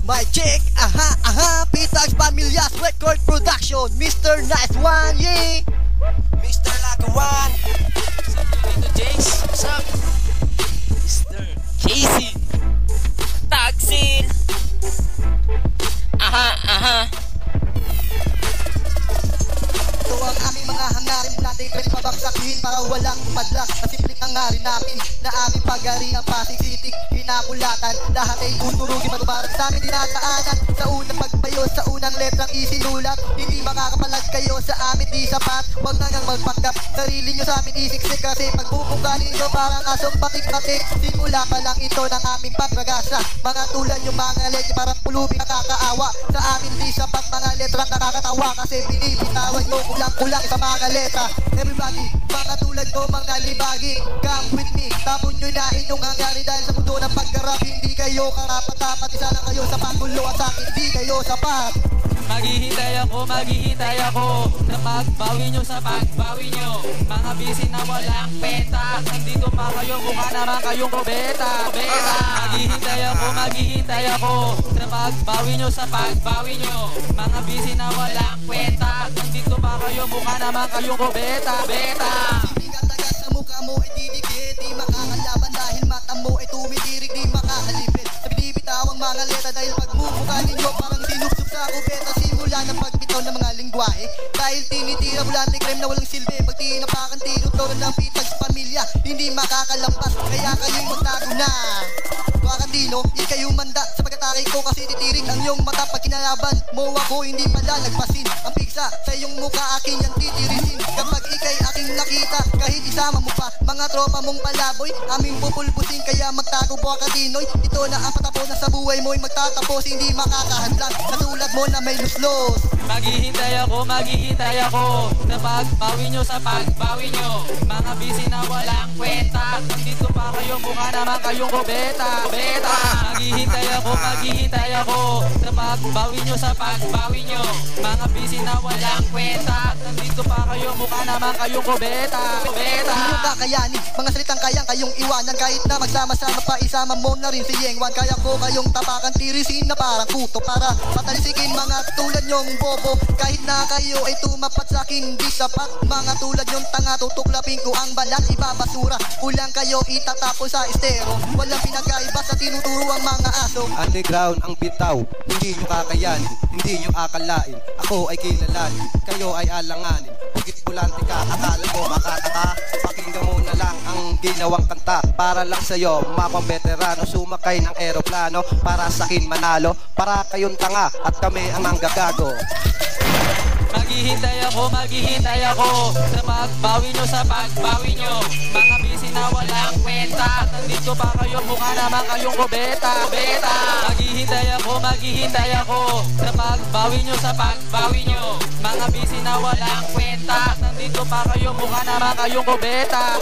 My check, aha, aha, Pitags Pamilyas Record Production, Mr. Nice One, yeah! Mr. Lagawan. What's up, Dito Jace? What's up? Mr. Casey Tagsil. Aha, aha. Ito ang aming mga hangarin natin, kahit pabagsakin para walang padlak. Masimpleng hangarin namin na aming pag-ari ang Pasig City. Hinapulatan, lahat ay tuturugin matubarang sa aming dinadaanan. Sa unang pagpayo, sa unang letrang isinulat, hindi makakapalag kayo sa amin di sapat. Huwag na ngang magpanggap, sarili nyo sa amin isiksik. Kasi pagbubuganin nyo parang asong patik-patik. Simula pa lang ito ng aming pagragasa. Mga tulad yung mga leche parang pulubi nakakaawa. Sa amin di sapat mga letrang nakakatawa. Kasi binibitawan nyo kulang-kulang sa mga letra. Everybody, mga tulad ko mga libagi, come with me. Tapon nyo na inyong hangarin dahil sa mundo ng paggarap. Hindi kayo karapat-dapat, isa lang kayo sa panggulo at sa akin hindi kayo sapat. Maghihintay ako na pagbawi nyo sa pagbawi nyo. Mga busy na walang penta, nandito pa kayo, mukha naman kayong kubeta. Maghihintay ako na pagbawi nyo sa pagbawi nyo. Mga busy na walang kwenta, nandito pa kayo, mukha naman kayong kubeta. Hindi ka tagat sa mukha mo ay dinikit, di makakalaban dahil mata mo ay tumitirik, di makakalipit. Nagbibitaw ang mga letra dahil pagmumukha ninyo parang sinupsup sa kubeta. Simula ng pagbitaw ng mga lingwahe dahil tinitira mula ng crime na walang silbi. Pag tinapakan tinuturo ng Pitags Pamilya, hindi makakalampas, kaya kayo'y magtago na. Wakandino, hindi kayo manda sa pagkatake ko kasi titirik ang iyong mata. Pag kinalaban mo ako, hindi pala nagpasin. Ang pigsa sa iyong mukha aking yan titirisin. Kapag ikay aking nakita, kahit isama mo pa mga tropa mong palaboy, aming pupulpusin. Kaya magtago po Wakandino'y, ito na ang patapos na sa buhay mo'y magtatapos. Hindi makakahadlan, katulad mo na may luslos. Maghihintay ako sa pagbawi nyo sa pagbawi nyo. Mga busy na walang kwenta, nandito pa kayo, mukha naman kayong kubeta. Maghihintay ako sa pagbawi nyo sa pagbawi nyo. Mga busy na walang kwenta, nandito pa kayo, mukha naman kayong kubeta. Hindi nyo kakayanin, mga salitang kayang kayong iwanan. Kahit na magsama-sama pa, isama mo na rin si Yengwan. Kaya ko kayong tapakan, tirisin na parang puto para patalisikin mga tulad nyong bobo. Kahit na kayo ay tumapat sa akin, di sapat. Mga tulad nyong tanga, tutuklapin ko ang balat, ibabasura. Kulang kayo itatapos sa estero. Walang pinagkaiba sa tinuturo ang mga aso. Underground ang bitaw, hindi nyo kakayanin, hindi nyo akalain. Ako ay kilalanin, kayo ay alanganin. Higit bulante ka, akala mo makataka. Pakinggan mo na lang ang ginawang kanta. Para lang sa'yo, mapang veterano, sumakay ng eroplano. Para sa'kin manalo, para kayong tanga at kami ang nanggagago. Maghihintay ako sa pagbawi nyo sa pagbawi nyo. Mga busy na walang kwenta, nandito pa kayo, mukha naman kayong kubeta. Maghihintay ako sa pagbawi nyo sa pagbawi nyo. Mga busy na walang kwenta, nandito pa kayo, mukha naman kayong kubeta.